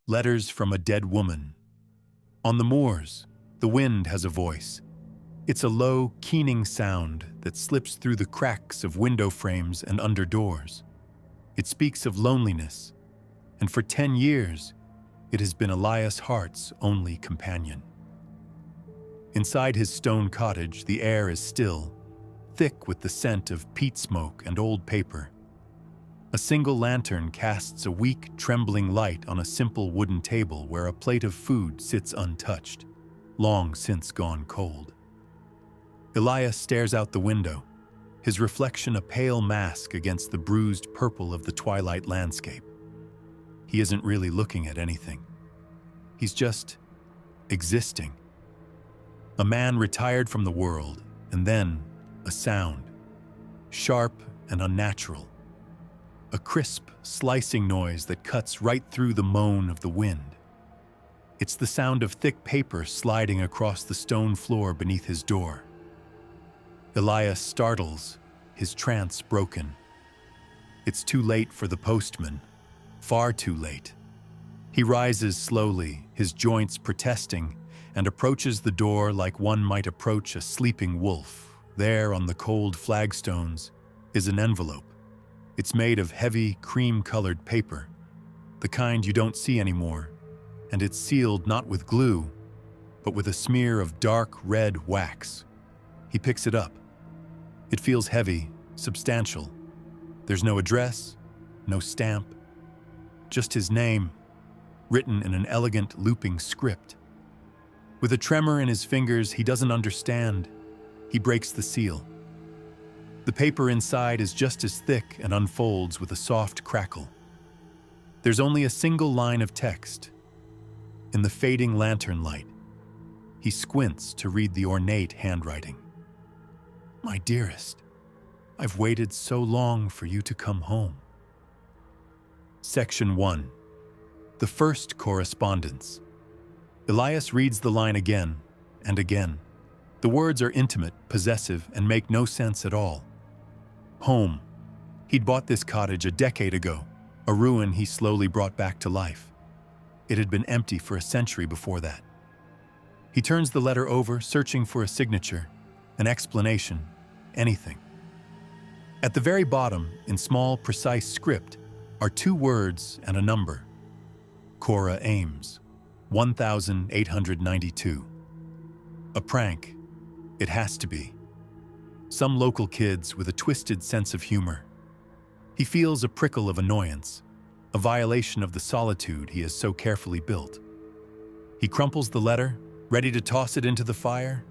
Letters from a dead woman. On the moors, the wind has a voice. It's a low, keening sound that slips through the cracks of window frames and under doors. It speaks of loneliness, and for 10 years, it has been Elias Hart's only companion. Inside his stone cottage, the air is still, thick with the scent of peat smoke and old paper. A single lantern casts a weak, trembling light on a simple wooden table where a plate of food sits untouched, long since gone cold. Elias stares out the window, his reflection a pale mask against the bruised purple of the twilight landscape. He isn't really looking at anything. He's just existing. A man retired from the world, and then a sound, sharp and unnatural. A crisp, slicing noise that cuts right through the moan of the wind. It's the sound of thick paper sliding across the stone floor beneath his door. Elias startles, his trance broken. It's too late for the postman, far too late. He rises slowly, his joints protesting, and approaches the door like one might approach a sleeping wolf. There on the cold flagstones is an envelope. It's made of heavy, cream-colored paper, the kind you don't see anymore, and it's sealed not with glue, but with a smear of dark red wax. He picks it up. It feels heavy, substantial. There's no address, no stamp, just his name, written in an elegant, looping script. With a tremor in his fingers he doesn't understand, he breaks the seal. The paper inside is just as thick and unfolds with a soft crackle. There's only a single line of text. In the fading lantern light, he squints to read the ornate handwriting. My dearest, I've waited so long for you to come home. Section 1. The first correspondence. Elias reads the line again and again. The words are intimate, possessive, and make no sense at all. Home. He'd bought this cottage a decade ago, a ruin he slowly brought back to life. It had been empty for a century before that. He turns the letter over, searching for a signature, an explanation, anything. At the very bottom, in small, precise script, are 2 words and a number. Cora Ames, 1892. A prank. It has to be. Some local kids with a twisted sense of humor. He feels a prickle of annoyance, a violation of the solitude he has so carefully built. He crumples the letter, ready to toss it into the fire,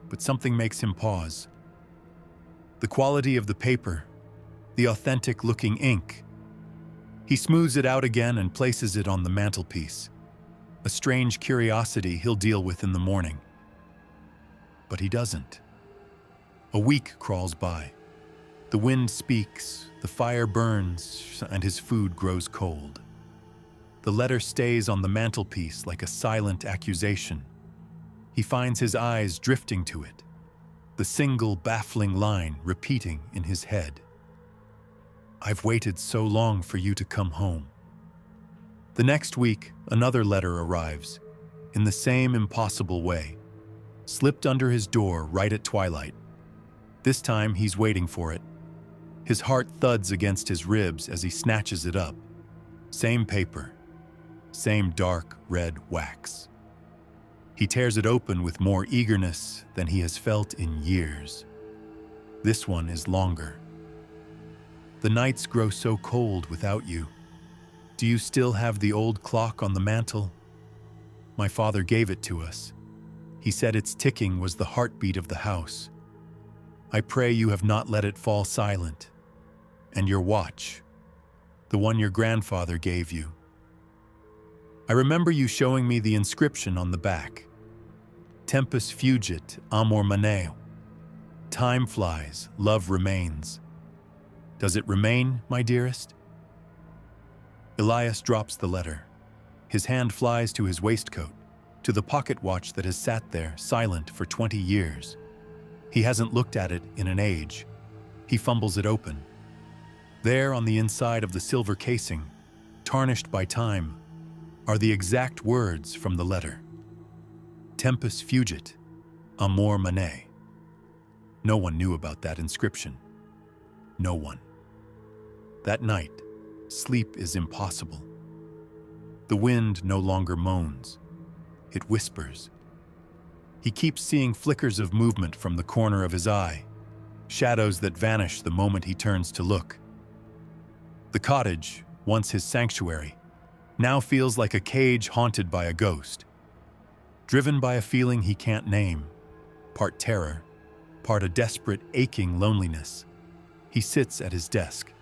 but something makes him pause. The quality of the paper, the authentic-looking ink. He smooths it out again and places it on the mantelpiece, a strange curiosity he'll deal with in the morning. But he doesn't. A week crawls by. The wind speaks, the fire burns, and his food grows cold. The letter stays on the mantelpiece like a silent accusation. He finds his eyes drifting to it, the single baffling line repeating in his head. I've waited so long for you to come home. The next week, another letter arrives, in the same impossible way, slipped under his door right at twilight. This time he's waiting for it. His heart thuds against his ribs as he snatches it up. Same paper, same dark red wax. He tears it open with more eagerness than he has felt in years. This one is longer. The nights grow so cold without you. Do you still have the old clock on the mantel? My father gave it to us. He said its ticking was the heartbeat of the house. I pray you have not let it fall silent. And your watch, the one your grandfather gave you. I remember you showing me the inscription on the back. Tempus fugit, amor maneo. Time flies, love remains. Does it remain, my dearest? Elias drops the letter. His hand flies to his waistcoat, to the pocket watch that has sat there, silent, for 20 years. He hasn't looked at it in an age. He fumbles it open. There on the inside of the silver casing, tarnished by time, are the exact words from the letter. Tempus fugit, amor mane. No one knew about that inscription. No one. That night, sleep is impossible. The wind no longer moans. It whispers. He keeps seeing flickers of movement from the corner of his eye, shadows that vanish the moment he turns to look. The cottage, once his sanctuary, now feels like a cage haunted by a ghost. Driven by a feeling he can't name, part terror, part a desperate, aching loneliness, he sits at his desk.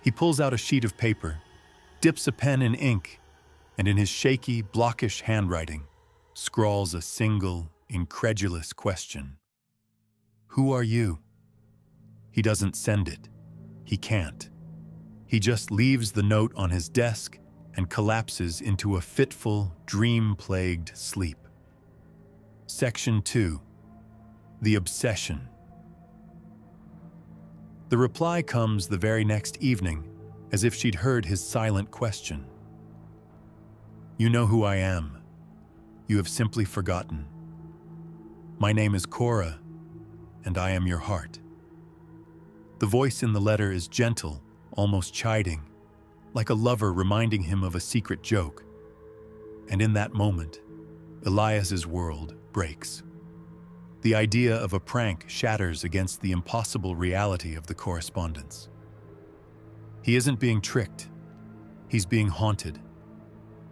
He pulls out a sheet of paper, dips a pen in ink, and in his shaky, blockish handwriting, scrawls a single, incredulous question. Who are you? He doesn't send it. He can't. He just leaves the note on his desk and collapses into a fitful, dream-plagued sleep. Section 2. The Obsession. The reply comes the very next evening, as if she'd heard his silent question. You know who I am. You have simply forgotten. My name is Cora, and I am your heart. The voice in the letter is gentle, almost chiding, like a lover reminding him of a secret joke. And in that moment, Elias's world breaks. The idea of a prank shatters against the impossible reality of the correspondence. He isn't being tricked. He's being haunted.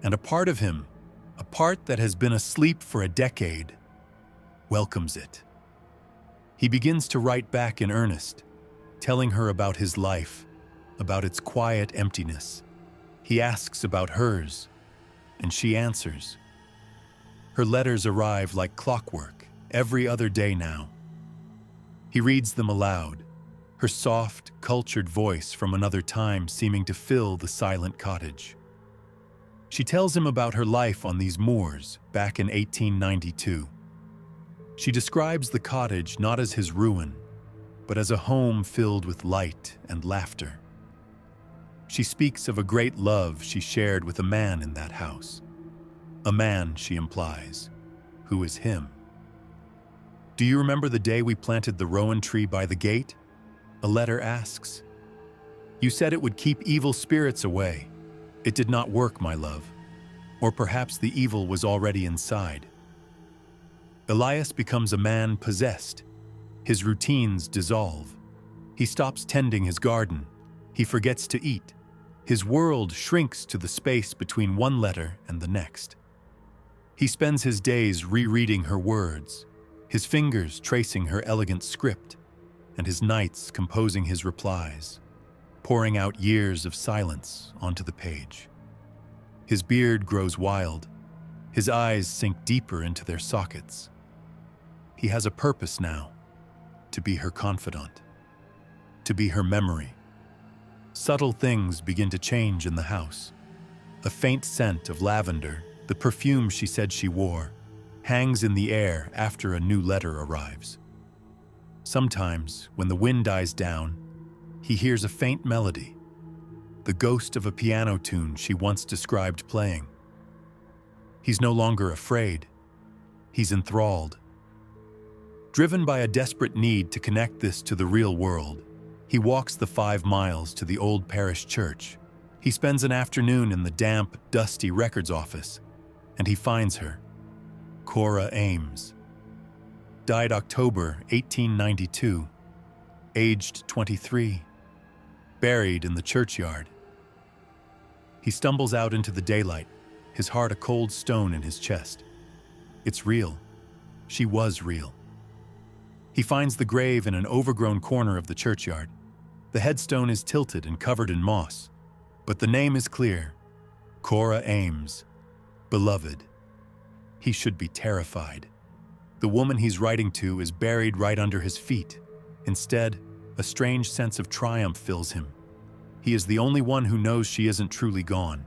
And a part of him, a part that has been asleep for a decade, welcomes it. He begins to write back in earnest, telling her about his life, about its quiet emptiness. He asks about hers, and she answers. Her letters arrive like clockwork, every other day now. He reads them aloud, her soft, cultured voice from another time seeming to fill the silent cottage. She tells him about her life on these moors back in 1892. She describes the cottage not as his ruin, but as a home filled with light and laughter. She speaks of a great love she shared with a man in that house. A man, she implies, who is him. Do you remember the day we planted the rowan tree by the gate? A letter asks. You said it would keep evil spirits away. It did not work, my love. Or perhaps the evil was already inside. Elias becomes a man possessed. His routines dissolve. He stops tending his garden. He forgets to eat. His world shrinks to the space between one letter and the next. He spends his days rereading her words, his fingers tracing her elegant script, and his nights composing his replies, pouring out years of silence onto the page. His beard grows wild. His eyes sink deeper into their sockets. He has a purpose now, to be her confidant, to be her memory. Subtle things begin to change in the house. A faint scent of lavender, the perfume she said she wore, hangs in the air after a new letter arrives. Sometimes, when the wind dies down, he hears a faint melody, the ghost of a piano tune she once described playing. He's no longer afraid. He's enthralled. Driven by a desperate need to connect this to the real world, he walks the 5 miles to the old parish church. He spends an afternoon in the damp, dusty records office, and he finds her, Cora Ames. Died October 1892, aged 23, buried in the churchyard. He stumbles out into the daylight, his heart a cold stone in his chest. It's real. She was real. He finds the grave in an overgrown corner of the churchyard. The headstone is tilted and covered in moss, but the name is clear, Cora Ames, beloved. He should be terrified. The woman he's writing to is buried right under his feet. Instead, a strange sense of triumph fills him. He is the only one who knows she isn't truly gone.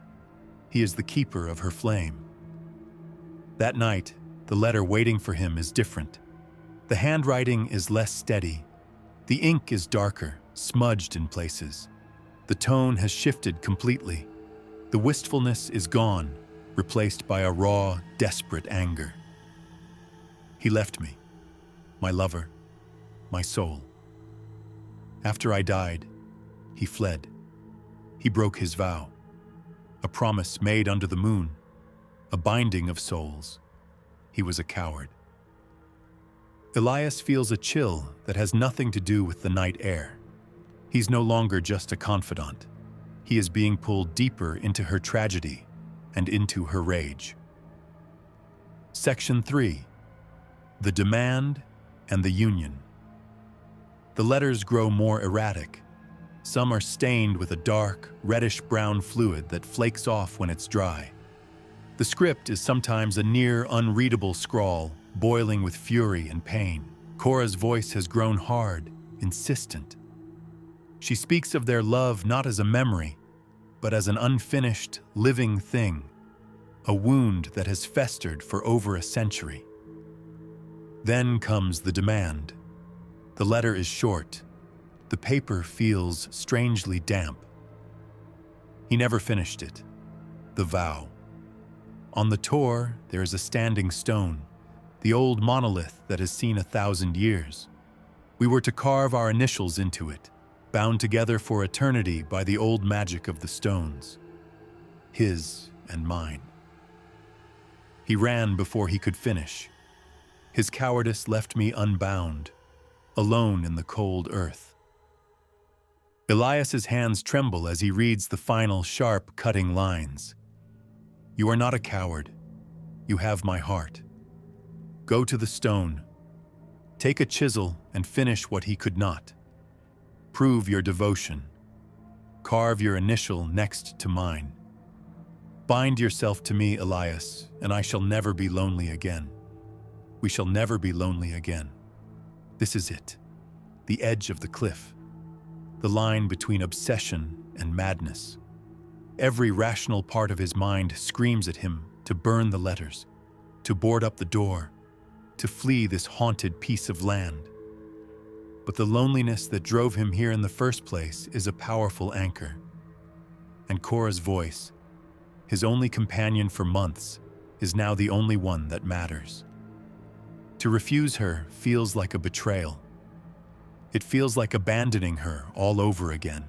He is the keeper of her flame. That night, the letter waiting for him is different. The handwriting is less steady. The ink is darker, smudged in places. The tone has shifted completely. The wistfulness is gone, replaced by a raw, desperate anger. He left me, my lover, my soul. After I died, he fled. He broke his vow, a promise made under the moon, a binding of souls. He was a coward. Elias feels a chill that has nothing to do with the night air. He's no longer just a confidant. He is being pulled deeper into her tragedy and into her rage. Section 3. The Demand and the Union. The letters grow more erratic. Some are stained with a dark, reddish-brown fluid that flakes off when it's dry. The script is sometimes a near unreadable scrawl, boiling with fury and pain. Cora's voice has grown hard, insistent. She speaks of their love not as a memory, but as an unfinished, living thing, a wound that has festered for over a century. Then comes the demand. The letter is short. The paper feels strangely damp. He never finished it. The vow. On the tour, there is a standing stone, the old monolith that has seen 1,000 years. We were to carve our initials into it, bound together for eternity by the old magic of the stones. His and mine. He ran before he could finish. His cowardice left me unbound, alone in the cold earth. Elias's hands tremble as he reads the final sharp, cutting lines. You are not a coward. You have my heart. Go to the stone. Take a chisel and finish what he could not. Prove your devotion. Carve your initial next to mine. Bind yourself to me, Elias, and I shall never be lonely again. We shall never be lonely again. This is it, the edge of the cliff, the line between obsession and madness. Every rational part of his mind screams at him to burn the letters, to board up the door, to flee this haunted piece of land. But the loneliness that drove him here in the first place is a powerful anchor. And Cora's voice, his only companion for months, is now the only one that matters. To refuse her feels like a betrayal. It feels like abandoning her all over again.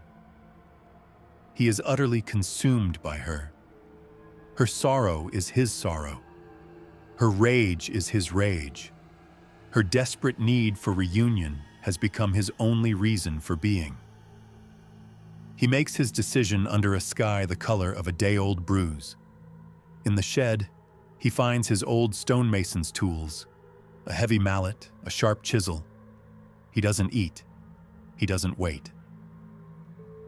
He is utterly consumed by her. Her sorrow is his sorrow. Her rage is his rage. Her desperate need for reunion has become his only reason for being. He makes his decision under a sky the color of a day-old bruise. In the shed, he finds his old stonemason's tools, a heavy mallet, a sharp chisel. He doesn't eat. He doesn't wait.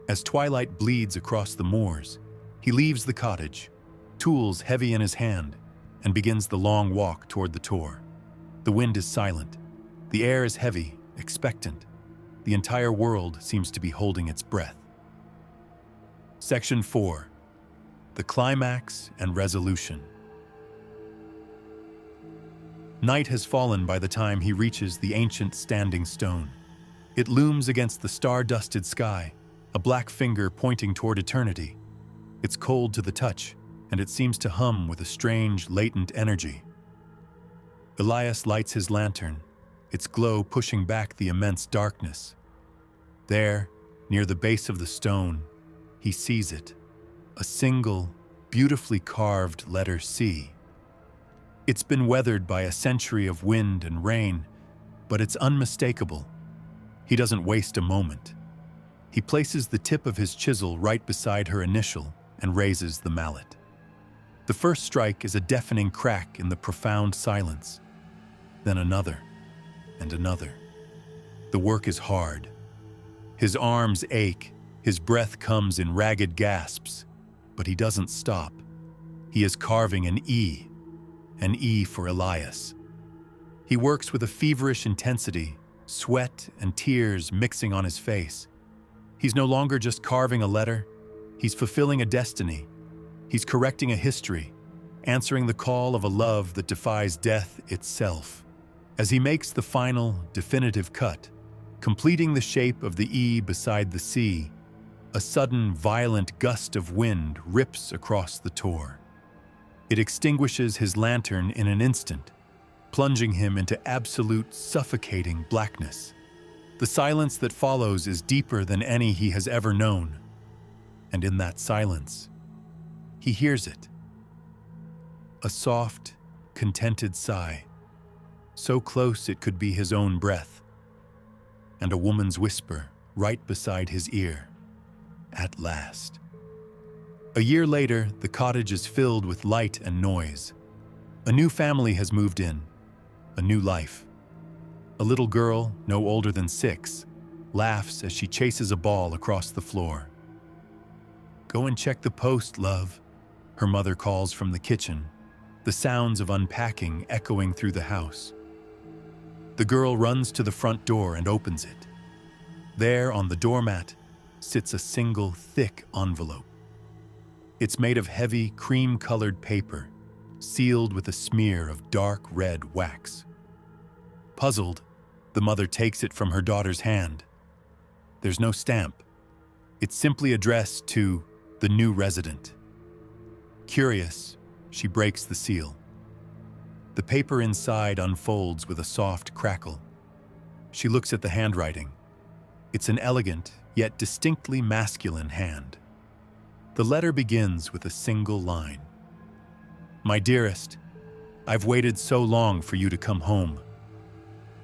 As twilight bleeds across the moors, he leaves the cottage, tools heavy in his hand, and begins the long walk toward the tor. The wind is silent. The air is heavy, expectant. The entire world seems to be holding its breath. Section 4. The Climax and Resolution. Night has fallen by the time he reaches the ancient standing stone. It looms against the star-dusted sky, a black finger pointing toward eternity. It's cold to the touch, and it seems to hum with a strange, latent energy. Elias lights his lantern, its glow pushing back the immense darkness. There, near the base of the stone, he sees it, a single, beautifully carved letter C. It's been weathered by a century of wind and rain, but it's unmistakable. He doesn't waste a moment. He places the tip of his chisel right beside her initial and raises the mallet. The first strike is a deafening crack in the profound silence, then another and another. The work is hard. His arms ache, his breath comes in ragged gasps, but he doesn't stop. He is carving an E for Elias. He works with a feverish intensity, sweat and tears mixing on his face. He's no longer just carving a letter, he's fulfilling a destiny. He's correcting a history, answering the call of a love that defies death itself. As he makes the final, definitive cut, completing the shape of the E beside the C, a sudden, violent gust of wind rips across the tor. It extinguishes his lantern in an instant, plunging him into absolute suffocating blackness. The silence that follows is deeper than any he has ever known, and in that silence, he hears it. A soft, contented sigh, so close it could be his own breath, and a woman's whisper right beside his ear. At last. A year later, the cottage is filled with light and noise. A new family has moved in, a new life. A little girl, no older than 6, laughs as she chases a ball across the floor. "Go and check the post, love," her mother calls from the kitchen, the sounds of unpacking echoing through the house. The girl runs to the front door and opens it. There, on the doormat, sits a single thick envelope. It's made of heavy, cream-colored paper, sealed with a smear of dark red wax. Puzzled, the mother takes it from her daughter's hand. There's no stamp. It's simply addressed to the new resident. Curious, she breaks the seal. The paper inside unfolds with a soft crackle. She looks at the handwriting. It's an elegant, yet distinctly masculine hand. The letter begins with a single line. "My dearest, I've waited so long for you to come home."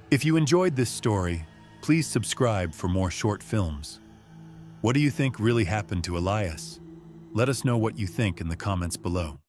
If you enjoyed this story, please subscribe for more short films. What do you think really happened to Elias? Let us know what you think in the comments below.